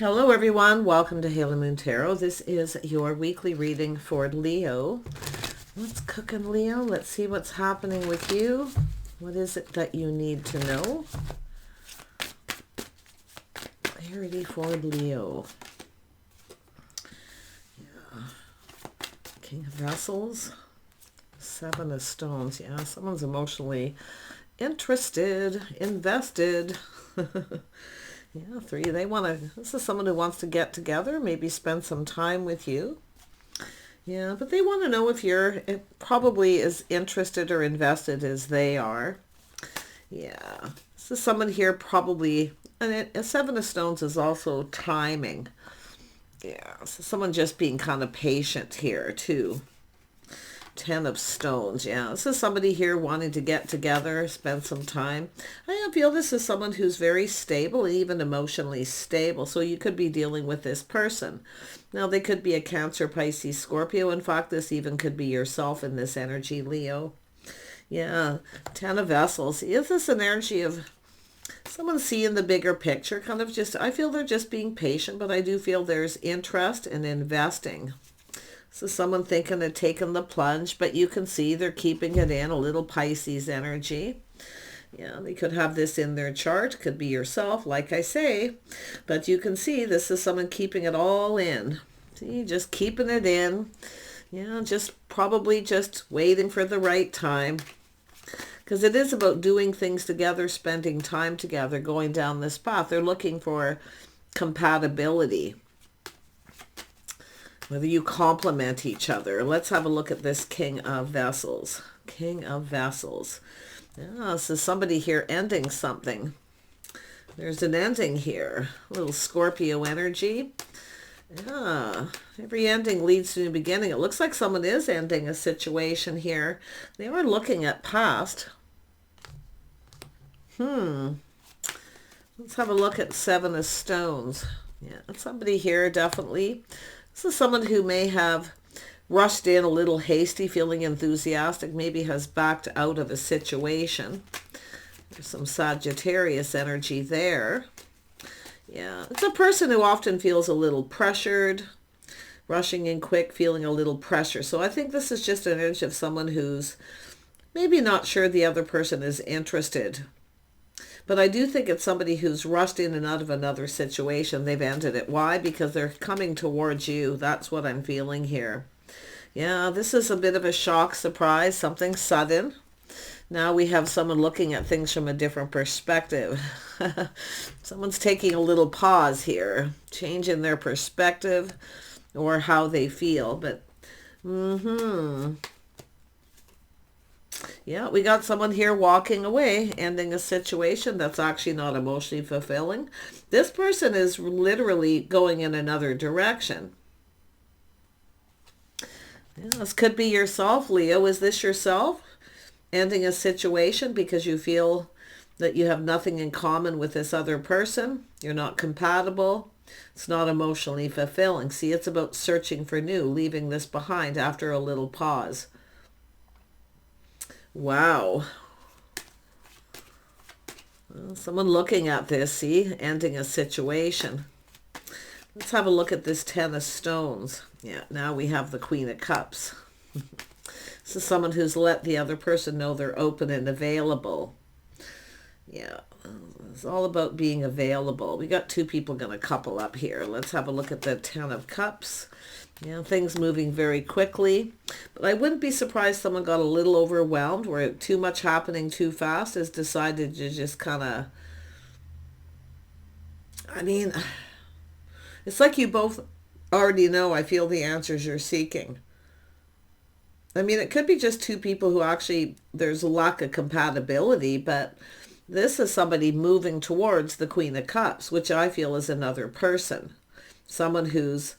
Hello everyone, welcome to Halo Moon Tarot. This is your weekly reading for Leo. What's cooking, Leo? Let's see what's happening with you. What is it that you need to know? Clarity for Leo. Yeah. King of Vessels. Seven of Stones. Yeah, someone's emotionally interested, invested. Yeah, three. This is someone who wants to get together, maybe spend some time with you. Yeah, but they want to know if you're probably as interested or invested as they are. Yeah, this is someone here probably, and a Seven of Stones is also timing. Yeah, so someone just being kind of patient here too. Ten of Stones. Yeah, this is somebody here wanting to get together, spend some time. I feel this is someone who's very stable, even emotionally stable. So you could be dealing with this person. Now, they could be a Cancer, Pisces, Scorpio. In fact, this even could be yourself in this energy, Leo. Yeah, Ten of Vessels. Is this an energy of someone seeing the bigger picture? Kind of just, I feel they're just being patient, but I do feel there's interest in investing. So someone thinking of taking the plunge, but you can see they're keeping it in, a little Pisces energy. Yeah, they could have this in their chart. Could be yourself, like I say. But you can see this is someone keeping it all in. See, just keeping it in. Yeah, just probably just waiting for the right time. Because it is about doing things together, spending time together, going down this path. They're looking for compatibility. Whether you complement each other. Let's have a look at this King of Vessels. King of Vessels. Yeah, so somebody here ending something. There's an ending here. A little Scorpio energy. Yeah, every ending leads to a new beginning. It looks like someone is ending a situation here. They are looking at past. Let's have a look at Seven of Stones. Yeah, somebody here definitely. This is someone who may have rushed in a little hasty, feeling enthusiastic, maybe has backed out of a situation. There's some Sagittarius energy there. Yeah, it's a person who often feels a little pressured, rushing in quick, feeling a little pressure. So I think this is just an energy of someone who's maybe not sure the other person is interested. But I do think it's somebody who's rushed in and out of another situation. They've ended it. Why? Because they're coming towards you. That's what I'm feeling here. Yeah, this is a bit of a shock, surprise, something sudden. Now we have someone looking at things from a different perspective. Someone's taking a little pause here, changing their perspective or how they feel. But, yeah, we got someone here walking away, ending a situation that's actually not emotionally fulfilling. This person is literally going in another direction. Yeah, this could be yourself, Leo. Is this yourself? Ending a situation because you feel that you have nothing in common with this other person. You're not compatible. It's not emotionally fulfilling. See, it's about searching for new, leaving this behind after a little pause. Wow. Well, someone looking at this, see, ending a situation. Let's have a look at this Ten of Stones. Yeah, now we have the Queen of Cups. This is someone who's let the other person know they're open and available. Yeah, it's all about being available. We got two people going to couple up here. Let's have a look at the Ten of Cups. Yeah, things moving very quickly. But I wouldn't be surprised someone got a little overwhelmed where too much happening too fast has decided to just kind of... I mean, it's like you both already know, I feel, the answers you're seeking. I mean, it could be just two people who actually, there's a lack of compatibility, but this is somebody moving towards the Queen of Cups, which I feel is another person. Someone who's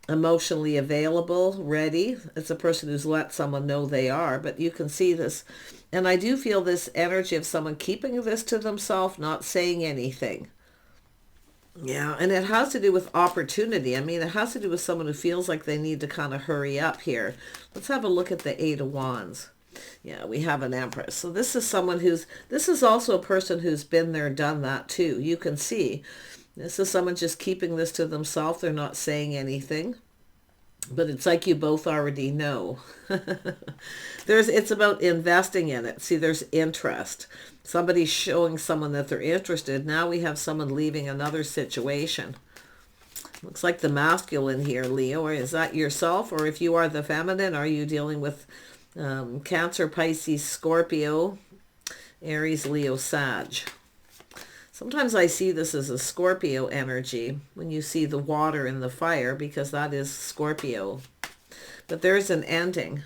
emotionally available, ready. It's a person who's let someone know they are, but you can see this. And I do feel this energy of someone keeping this to themselves, not saying anything. Yeah, and it has to do with opportunity. I mean, it has to do with someone who feels like they need to kind of hurry up here. Let's have a look at the Eight of Wands. Yeah, we have an Empress. So this is someone this is also a person who's been there, done that too. You can see This is someone just keeping this to themselves. They're not saying anything. But it's like you both already know. It's about investing in it. See, there's interest. Somebody's showing someone that they're interested. Now we have someone leaving another situation. Looks like the masculine here, Leo. Or is that yourself? Or if you are the feminine, are you dealing with Cancer, Pisces, Scorpio, Aries, Leo, Sag? Sometimes I see this as a Scorpio energy when you see the water in the fire, because that is Scorpio. But there's an ending.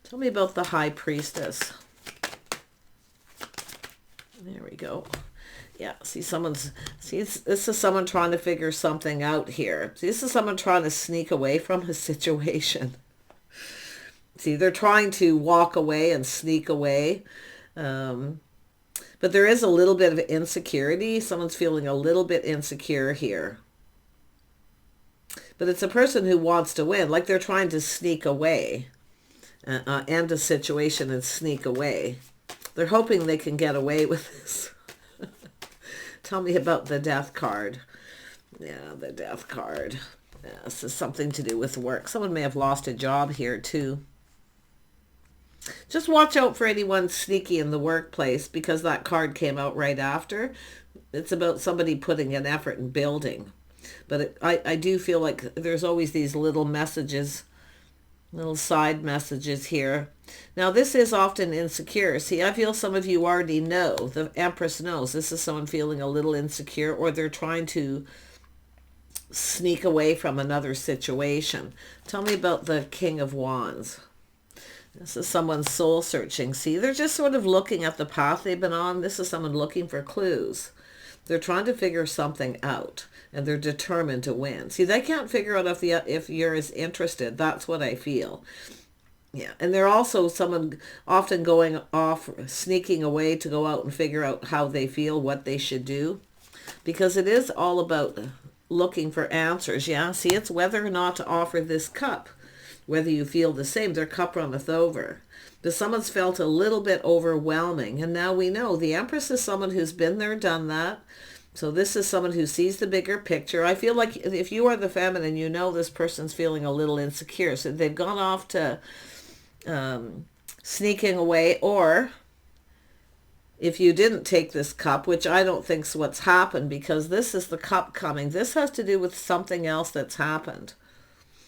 Tell me about the High Priestess. There we go. Yeah, see, this is someone trying to figure something out here. See, this is someone trying to sneak away from a situation. See, they're trying to walk away and sneak away. But there is a little bit of insecurity. Someone's feeling a little bit insecure here. But it's a person who wants to win. Like they're trying to sneak away. End a situation and sneak away. They're hoping they can get away with this. Tell me about the Death card. Yeah, the Death card. Yeah, this is something to do with work. Someone may have lost a job here too. Just watch out for anyone sneaky in the workplace, because that card came out right after. It's about somebody putting an effort in building. But I do feel like there's always these little messages, little side messages here. Now, this is often insecure. See, I feel some of you already know. The Empress knows. This is someone feeling a little insecure, or they're trying to sneak away from another situation. Tell me about the King of Wands. This is someone soul searching. See, they're just sort of looking at the path they've been on. This is someone looking for clues. They're trying to figure something out, and they're determined to win. See, they can't figure out if you're as interested. That's what I feel. Yeah, and they're also someone often going off, sneaking away to go out and figure out how they feel, what they should do. Because it is all about looking for answers. Yeah, see, it's whether or not to offer this cup. Whether you feel the same, their cup runneth over. But someone's felt a little bit overwhelming. And now we know the Empress is someone who's been there, done that. So this is someone who sees the bigger picture. I feel like if you are the feminine, you know this person's feeling a little insecure. So they've gone off to sneaking away. Or if you didn't take this cup, which I don't think's what's happened, because this is the cup coming. This has to do with something else that's happened.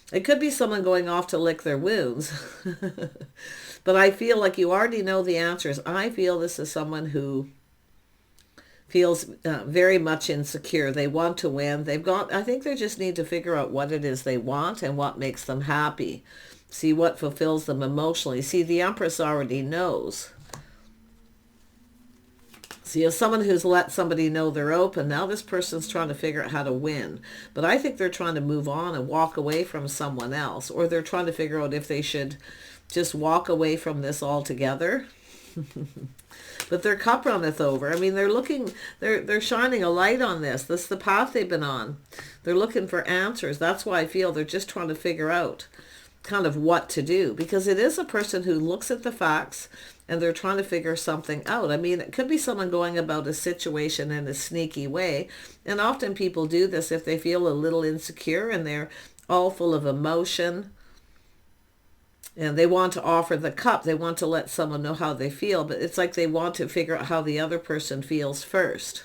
It could be someone going off to lick their wounds. But I feel like you already know the answers. I feel this is someone who feels very much insecure. They want to win. I think they just need to figure out what it is they want and what makes them happy. See what fulfills them emotionally. See, the Empress already knows. See, as someone who's let somebody know they're open, now this person's trying to figure out how to win. But I think they're trying to move on and walk away from someone else. Or they're trying to figure out if they should just walk away from this altogether. But their cup runneth over. I mean, they're shining a light on this. This is the path they've been on. They're looking for answers. That's why I feel they're just trying to figure out kind of what to do. Because it is a person who looks at the facts and they're trying to figure something out. I mean, it could be someone going about a situation in a sneaky way. And often people do this if they feel a little insecure and they're all full of emotion. And they want to offer the cup. They want to let someone know how they feel. But it's like they want to figure out how the other person feels first.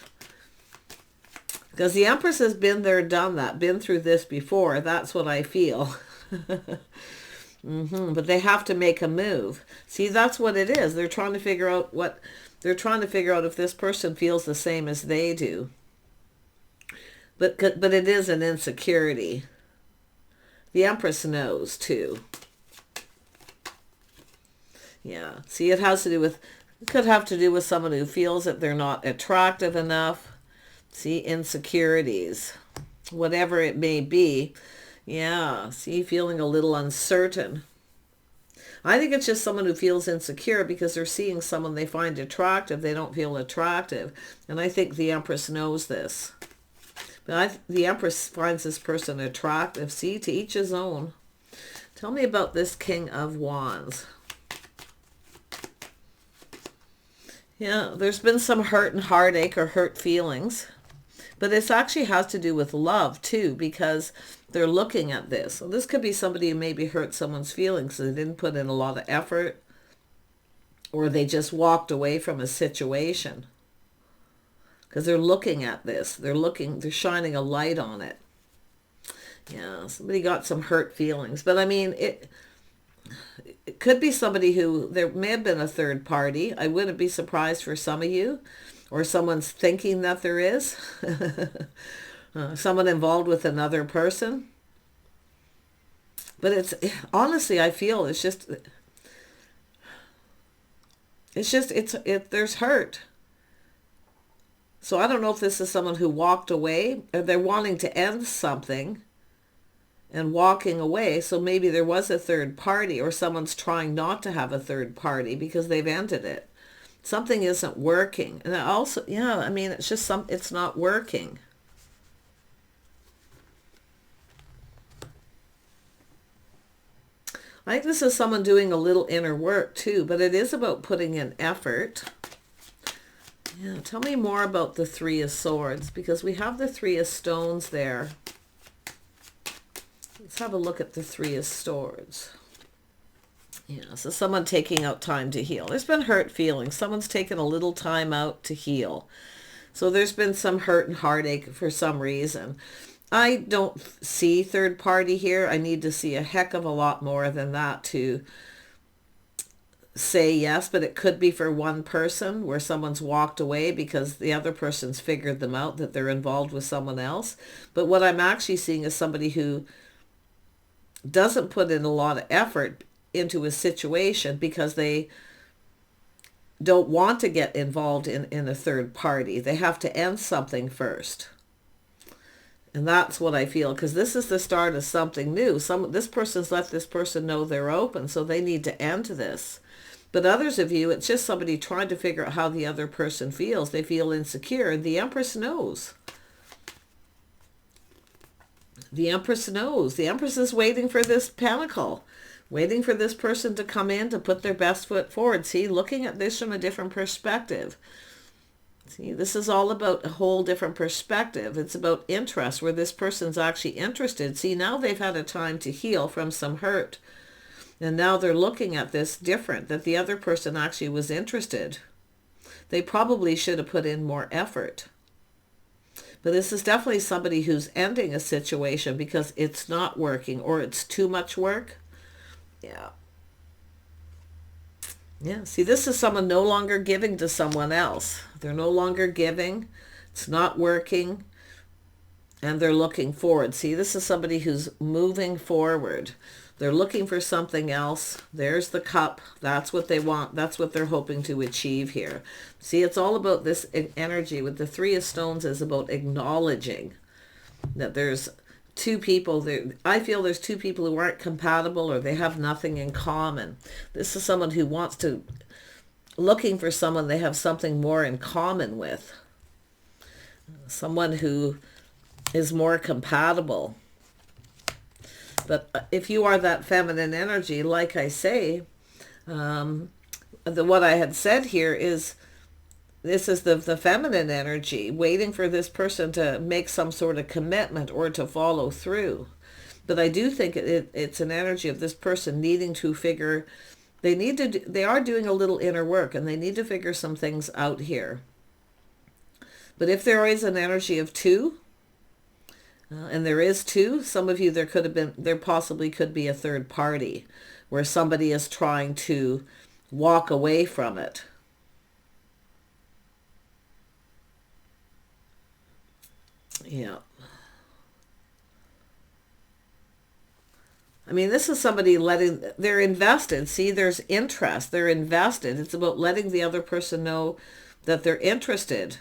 Because the Empress has been there, done that, been through this before. That's what I feel. But they have to make a move. See, that's what it is. They're trying to figure out if this person feels the same as they do. But it is an insecurity. The Empress knows too. Yeah. See, it could have to do with someone who feels that they're not attractive enough. See, insecurities, whatever it may be. Yeah, see, feeling a little uncertain. I think it's just someone who feels insecure because they're seeing someone they find attractive. They don't feel attractive. And I think the Empress knows this. But the Empress finds this person attractive. See, to each his own. Tell me about this King of Wands. Yeah, there's been some hurt and heartache or hurt feelings. But this actually has to do with love too, because they're looking at this. So this could be somebody who maybe hurt someone's feelings. So they didn't put in a lot of effort, or they just walked away from a situation. Because they're looking at this. They're shining a light on it. Yeah, somebody got some hurt feelings. But I mean, it could be somebody who, there may have been a third party. I wouldn't be surprised for some of you. Or someone's thinking that there is. Someone involved with another person. But it's, honestly, I feel there's hurt. So I don't know if this is someone who walked away, or they're wanting to end something and walking away. So maybe there was a third party, or someone's trying not to have a third party because they've ended it. Something isn't working. And also, yeah, I mean, it's just it's not working. I think this is someone doing a little inner work too, but it is about putting in effort. Yeah, tell me more about the Three of Swords, because we have the Three of Stones there. Let's have a look at the Three of Swords. Yeah, so someone taking out time to heal. There's been hurt feelings. Someone's taken a little time out to heal. So there's been some hurt and heartache for some reason. I don't see third party here. I need to see a heck of a lot more than that to say yes, but it could be for one person where someone's walked away because the other person's figured them out that they're involved with someone else. But what I'm actually seeing is somebody who doesn't put in a lot of effort into a situation because they don't want to get involved in a third party. They have to end something first. And that's what I feel, because this is the start of something new. This person's let this person know they're open, so they need to end this. But others of you, it's just somebody trying to figure out how the other person feels. They feel insecure, and the Empress knows. The Empress knows. The Empress is waiting for this pentacle, waiting for this person to come in to put their best foot forward. See, looking at this from a different perspective. See, this is all about a whole different perspective. It's about interest, where this person's actually interested. See, now they've had a time to heal from some hurt. And now they're looking at this different, that the other person actually was interested. They probably should have put in more effort. But this is definitely somebody who's ending a situation because it's not working, or it's too much work. Yeah. Yeah, see, this is someone no longer giving to someone else. They're no longer giving. It's not working. And they're looking forward. See, this is somebody who's moving forward. They're looking for something else. There's the cup. That's what they want. That's what they're hoping to achieve here. See, it's all about this energy. With the Three of Stones is about acknowledging that there's two people there. I feel there's two people who aren't compatible, or they have nothing in common. This is someone who wants to, looking for someone they have something more in common with. Someone who is more compatible. But if you are that feminine energy, like I say, what I had said here is, this is the feminine energy, waiting for this person to make some sort of commitment or to follow through. But I do think it's an energy of this person needing to figure, they are doing a little inner work, and they need to figure some things out here. But if there is an energy of two, and there is two, some of you, there possibly could be a third party where somebody is trying to walk away from it. Yeah. I mean, this is somebody they're invested. See, there's interest. They're invested. It's about letting the other person know that they're interested.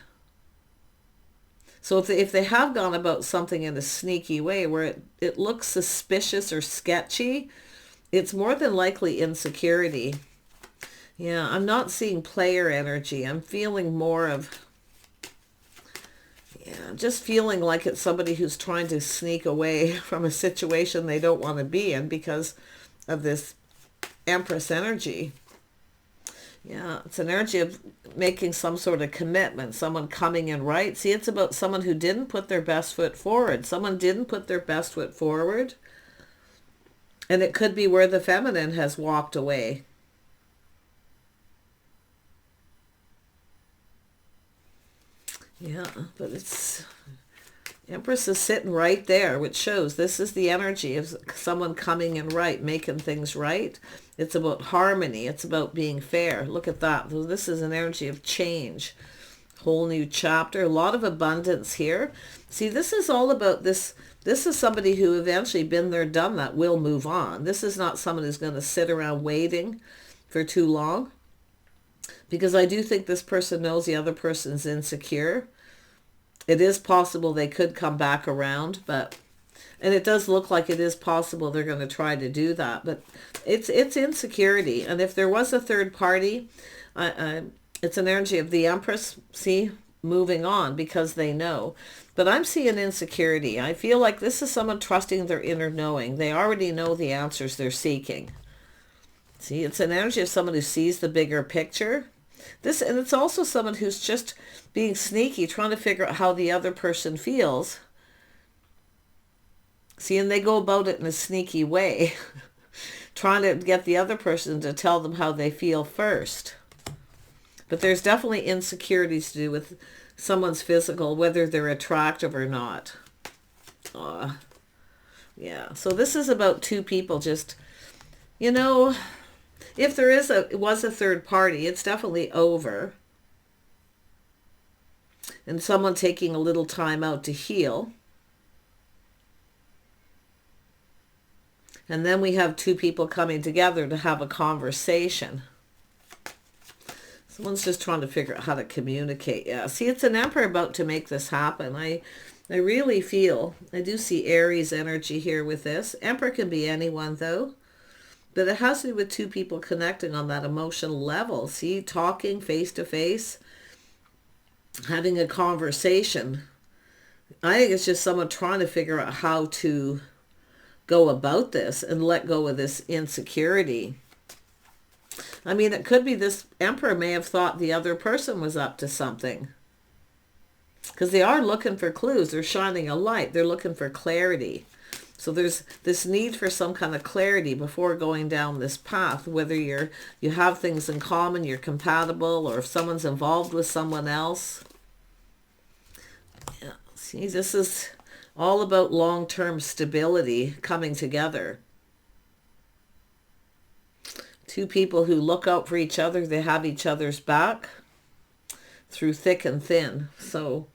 So if they have gone about something in a sneaky way where it looks suspicious or sketchy, it's more than likely insecurity. Yeah, I'm not seeing player energy. I'm feeling more of, yeah, just feeling like it's somebody who's trying to sneak away from a situation they don't want to be in because of this Empress energy. Yeah, it's an energy of making some sort of commitment, someone coming in right. See, it's about someone who didn't put their best foot forward. Someone didn't put their best foot forward. And it could be where the feminine has walked away. Yeah, but it's... Empress is sitting right there, which shows this is the energy of someone coming in right, making things right. It's about harmony. It's about being fair. Look at that. This is an energy of change. Whole new chapter. A lot of abundance here. See, this is all about this. This is somebody who eventually been there, done that, will move on. This is not someone who's going to sit around waiting for too long. Because I do think this person knows the other person's insecure. It is possible they could come back around, but, and it does look like it is possible they're going to try to do that, but it's insecurity. And if there was a third party, it's an energy of the Empress, see, moving on because they know. But I'm seeing insecurity. I feel like this is someone trusting their inner knowing. They already know the answers they're seeking. See, it's an energy of someone who sees the bigger picture. This, and it's also someone who's just being sneaky, trying to figure out how the other person feels. See, and they go about it in a sneaky way, trying to get the other person to tell them how they feel first. But there's definitely insecurities to do with someone's physical, whether they're attractive or not. Yeah, so this is about two people just, you know, if there was a third party, it's definitely over. And someone taking a little time out to heal. And then we have two people coming together to have a conversation. Someone's just trying to figure out how to communicate. Yeah, see, it's an Emperor about to make this happen. I really feel, I do see Aries energy here with this. Emperor can be anyone, though. But it has to do with two people connecting on that emotional level. See, talking face to face, having a conversation. I think it's just someone trying to figure out how to go about this and let go of this insecurity. I mean, it could be this Emperor may have thought the other person was up to something. Because they are looking for clues. They're shining a light. They're looking for clarity. So there's this need for some kind of clarity before going down this path, whether you have things in common, you're compatible, or if someone's involved with someone else. Yeah. See, this is all about long-term stability coming together. Two people who look out for each other, they have each other's back through thick and thin. So...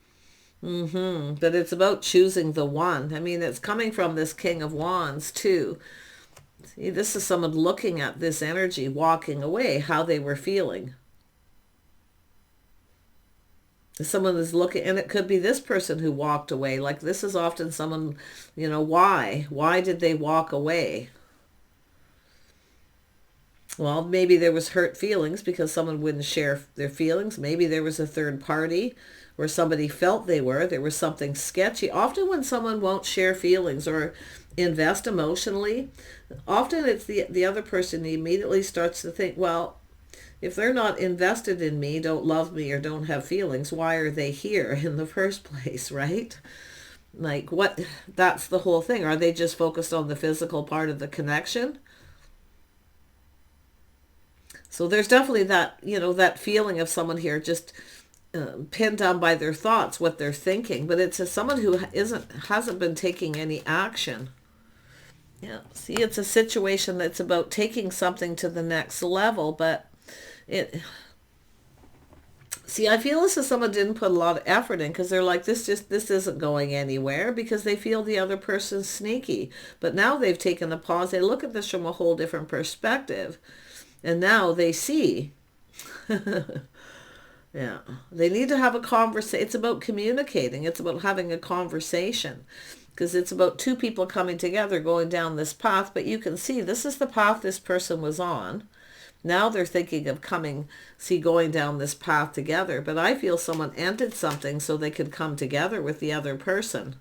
But it's about choosing the one. I mean, it's coming from this King of Wands too. See, this is someone looking at this energy, walking away, how they were feeling. Someone is looking, and it could be this person who walked away. Like, this is often someone, you know, why? Why did they walk away? Well, maybe there was hurt feelings because someone wouldn't share their feelings. Maybe there was a third party where somebody felt there was something sketchy. Often when someone won't share feelings or invest emotionally, often it's the other person immediately starts to think, well, if they're not invested in me, don't love me, or don't have feelings, why are they here in the first place, right? Like, what? That's the whole thing. Are they just focused on the physical part of the connection? So there's definitely that, you know, that feeling of someone here just pinned down by their thoughts, what they're thinking. But it's someone who hasn't been taking any action. Yeah, see, it's a situation that's about taking something to the next level, but see, I feel this is someone didn't put a lot of effort in because they're like, this isn't going anywhere, because they feel the other person's sneaky. But now they've taken a pause. They look at this from a whole different perspective. And now they see. Yeah. They need to have a conversation. It's about communicating. It's about having a conversation. Because it's about two people coming together, going down this path. But you can see this is the path this person was on. Now they're thinking of going down this path together. But I feel someone ended something so they could come together with the other person.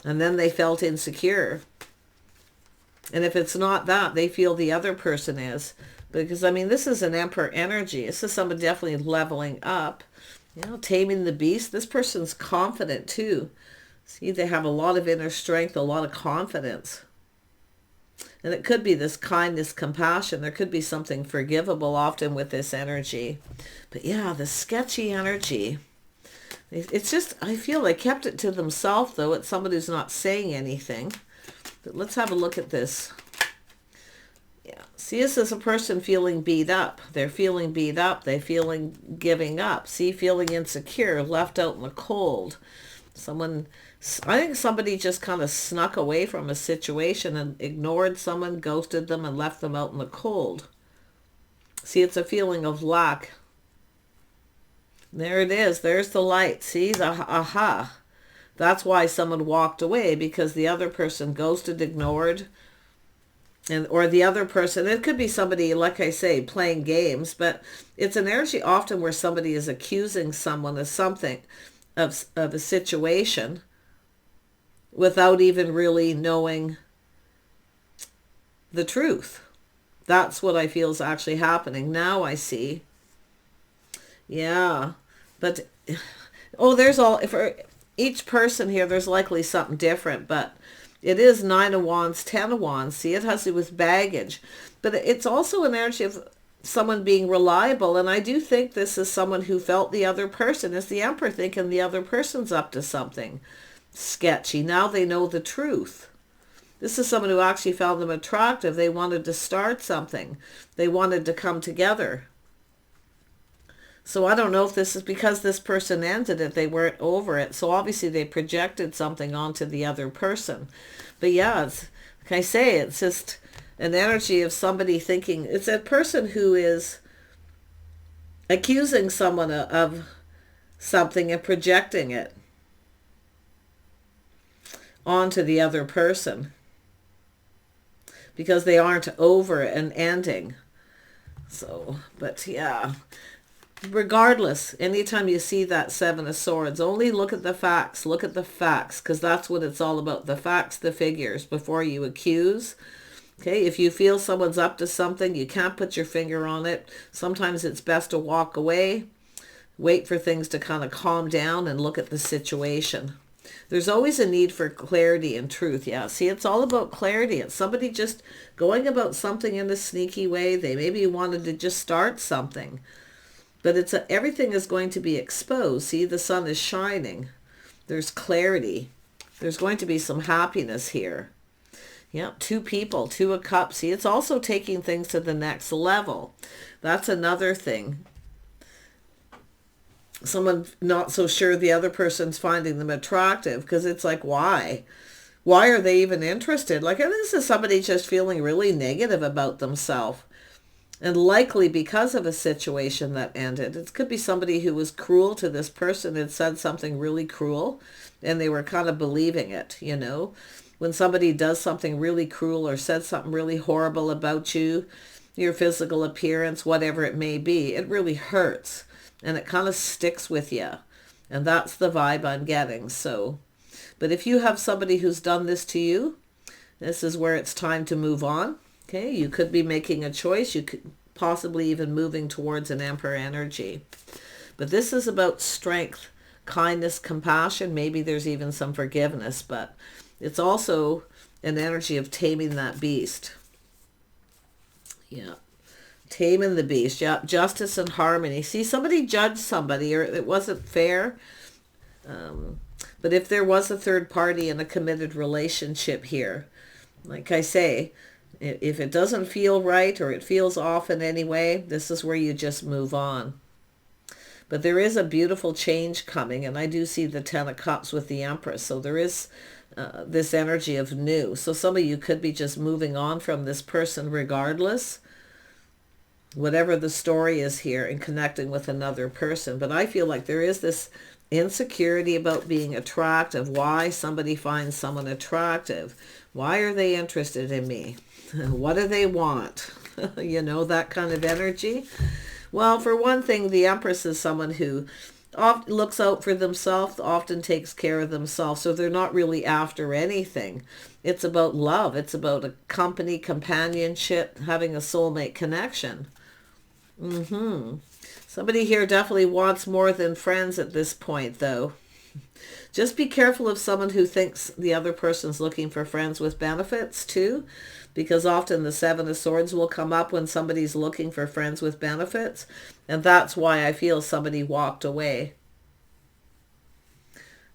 And then they felt insecure. And if it's not that, they feel the other person is. Because, I mean, this is an Emperor energy. This is someone definitely leveling up, you know, taming the beast. This person's confident too. See, they have a lot of inner strength, a lot of confidence. And it could be this kindness, compassion. There could be something forgivable often with this energy. But yeah, the sketchy energy. It's just, I feel they kept it to themselves, though. It's somebody who's not saying anything. But let's have a look at this. Yeah. See, this is a person feeling beat up. They're feeling beat up. They're feeling giving up. See, feeling insecure, left out in the cold. I think somebody just kind of snuck away from a situation and ignored someone, ghosted them, and left them out in the cold. See, it's a feeling of lack. There it is. There's the light. See, the aha. That's why someone walked away, because the other person ghosted, ignored, or the other person, it could be somebody, like I say, playing games, but it's an energy often where somebody is accusing someone of something, of a situation, without even really knowing the truth. That's what I feel is actually happening. Now I see. Yeah. But, for each person here, there's likely something different, but it is 9 of Wands, 10 of Wands. See, it has to do with baggage. But it's also an energy of someone being reliable. And I do think this is someone who felt the other person is the Emperor, thinking the other person's up to something sketchy. Now they know the truth. This is someone who actually found them attractive. They wanted to start something. They wanted to come together. So I don't know if this is because this person ended it, they weren't over it. So obviously they projected something onto the other person. But yeah, like I say, it's just an energy of somebody thinking, it's a person who is accusing someone of something and projecting it onto the other person because they aren't over and ending. So, but yeah. Regardless, anytime you see that 7 of Swords, only look at the facts. Look at the facts, because that's what it's all about. The facts, the figures, before you accuse. Okay, if you feel someone's up to something, you can't put your finger on it. Sometimes it's best to walk away, wait for things to kind of calm down and look at the situation. There's always a need for clarity and truth. Yeah, see, it's all about clarity. It's somebody just going about something in a sneaky way. They maybe wanted to just start something. But everything is going to be exposed. See, the sun is shining. There's clarity. There's going to be some happiness here. Yep, 2 people, 2 of Cups. See, it's also taking things to the next level. That's another thing. Someone not so sure the other person's finding them attractive, because it's like, why? Why are they even interested? Like, this is somebody just feeling really negative about themselves. And likely because of a situation that ended. It could be somebody who was cruel to this person and said something really cruel, and they were kind of believing it, you know. When somebody does something really cruel or says something really horrible about you, your physical appearance, whatever it may be, it really hurts. And it kind of sticks with you. And that's the vibe I'm getting. So, but if you have somebody who's done this to you, this is where it's time to move on. Okay, you could be making a choice. You could possibly even moving towards an Emperor energy. But this is about strength, kindness, compassion. Maybe there's even some forgiveness, but it's also an energy of taming that beast. Yeah, taming the beast. Yeah, justice and harmony. See, somebody judged somebody, or it wasn't fair. But if there was a third party in a committed relationship here, like I say, if it doesn't feel right or it feels off in any way, this is where you just move on. But there is a beautiful change coming, and I do see the 10 of Cups with the Empress. So there is this energy of new. So some of you could be just moving on from this person regardless, whatever the story is here, and connecting with another person. But I feel like there is this insecurity about being attractive. Why somebody finds someone attractive? Why are they interested in me? What do they want? You know, that kind of energy. Well, for one thing, the Empress is someone who often looks out for themselves, often takes care of themselves. So they're not really after anything. It's about love. It's about a company, companionship, having a soulmate connection. Somebody here definitely wants more than friends at this point, though. Just be careful of someone who thinks the other person's looking for friends with benefits, too, because often the Seven of Swords will come up when somebody's looking for friends with benefits, and that's why I feel somebody walked away.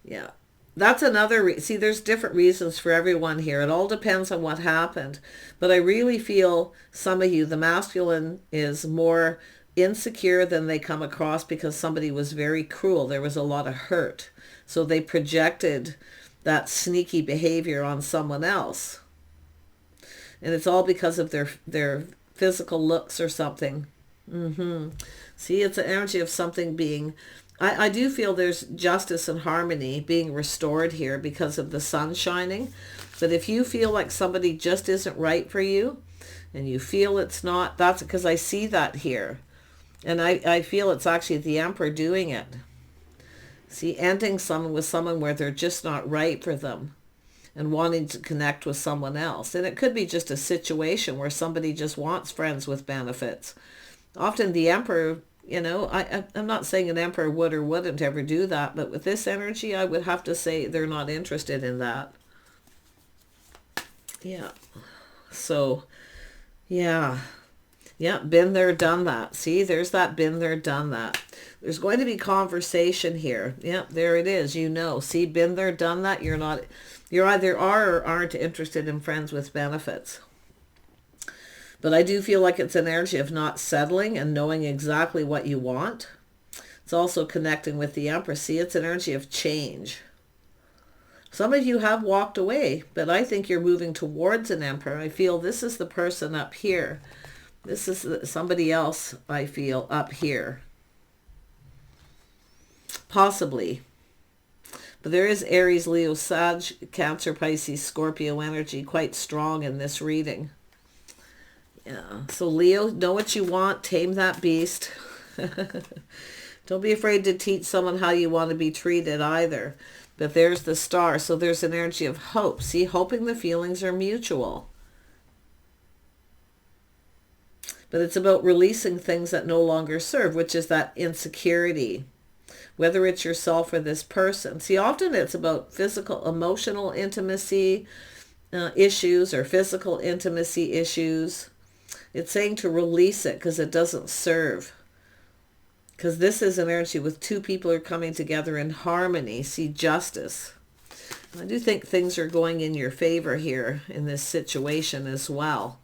Yeah. That's another see, there's different reasons for everyone here. It all depends on what happened. But I really feel some of you, the masculine is more insecure than they come across because somebody was very cruel. There was a lot of hurt. So they projected that sneaky behavior on someone else. And it's all because of their physical looks or something. See, it's an energy of something being... I do feel there's justice and harmony being restored here because of the sun shining. But if you feel like somebody just isn't right for you, and you feel it's not, that's because I see that here. And I feel it's actually the Emperor doing it. See, ending someone with someone where they're just not right for them and wanting to connect with someone else. And it could be just a situation where somebody just wants friends with benefits. Often the Emperor... I'm not saying an emperor would or wouldn't ever do that, but with this energy, I would have to say they're not interested in that. Yeah. So, yeah. Yeah, been there, done that. See, there's that been there, done that. There's going to be conversation here. Yeah, there it is. See, been there, done that. You're either are or aren't interested in friends with benefits. But I do feel like it's an energy of not settling and knowing exactly what you want. It's also connecting with the Empress. See, it's an energy of change. Some of you have walked away, but I think you're moving towards an Emperor. I feel this is the person up here. This is somebody else, I feel, up here. Possibly. But there is Aries, Leo, Sag, Cancer, Pisces, Scorpio energy quite strong in this reading. Yeah. So Leo, know what you want. Tame that beast. Don't be afraid to teach someone how you want to be treated either. But there's the Star. So there's an energy of hope. See, hoping the feelings are mutual. But it's about releasing things that no longer serve, which is that insecurity. Whether it's yourself or this person. See, often it's about physical, emotional intimacy issues or physical intimacy issues. It's saying to release it because it doesn't serve. Because this is an energy with two people are coming together in harmony. See, justice. I do think things are going in your favor here in this situation as well.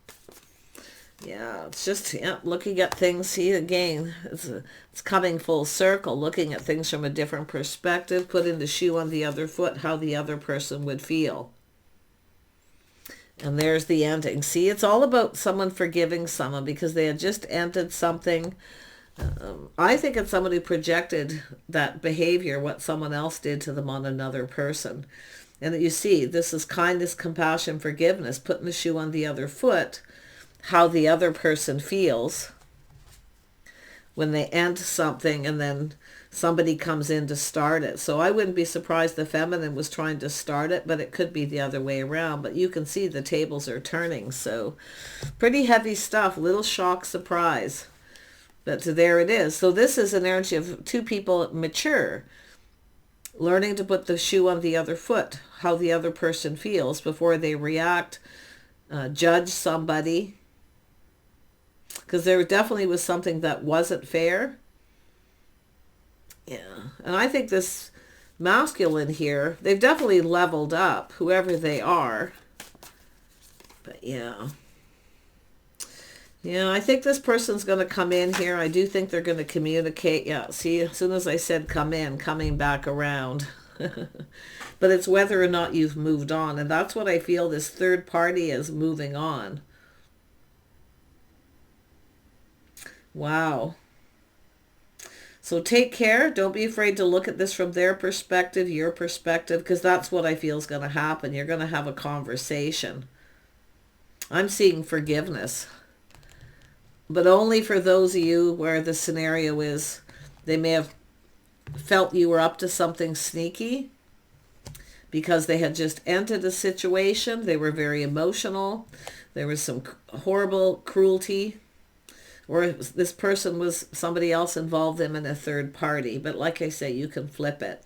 Yeah, it's just looking at things. See, again, it's coming full circle. Looking at things from a different perspective. Putting the shoe on the other foot. How the other person would feel. And there's the ending. See, it's all about someone forgiving someone because they had just ended something. I think it's someone who projected that behavior, what someone else did to them on another person. And that you see, this is kindness, compassion, forgiveness, putting the shoe on the other foot, how the other person feels when they end something and then somebody comes in to start it. So I wouldn't be surprised the feminine was trying to start it, but it could be the other way around. But you can see the tables are turning. So pretty heavy stuff, little shock, surprise. But there it is. So this is an energy of two people mature, learning to put the shoe on the other foot, how the other person feels before they react, judge somebody. Because there definitely was something that wasn't fair. Yeah, and I think this masculine here, they've definitely leveled up, whoever they are. But yeah. Yeah, I think this person's going to come in here. I do think they're going to communicate. Yeah, see, as soon as I said come in, coming back around. But it's whether or not you've moved on. And that's what I feel this third party is moving on. Wow. So take care. Don't be afraid to look at this from their perspective, your perspective, because that's what I feel is going to happen. You're going to have a conversation. I'm seeing forgiveness. But only for those of you where the scenario is they may have felt you were up to something sneaky because they had just entered a situation. They were very emotional. There was some horrible cruelty, or this person was somebody else involved them in a third party. But like I say, you can flip it.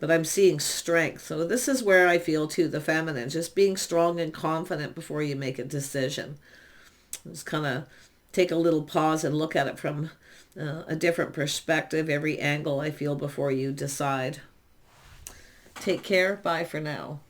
But I'm seeing strength. So this is where I feel too, the feminine, just being strong and confident before you make a decision. Just kind of take a little pause and look at it from a different perspective, every angle I feel before you decide. Take care. Bye for now.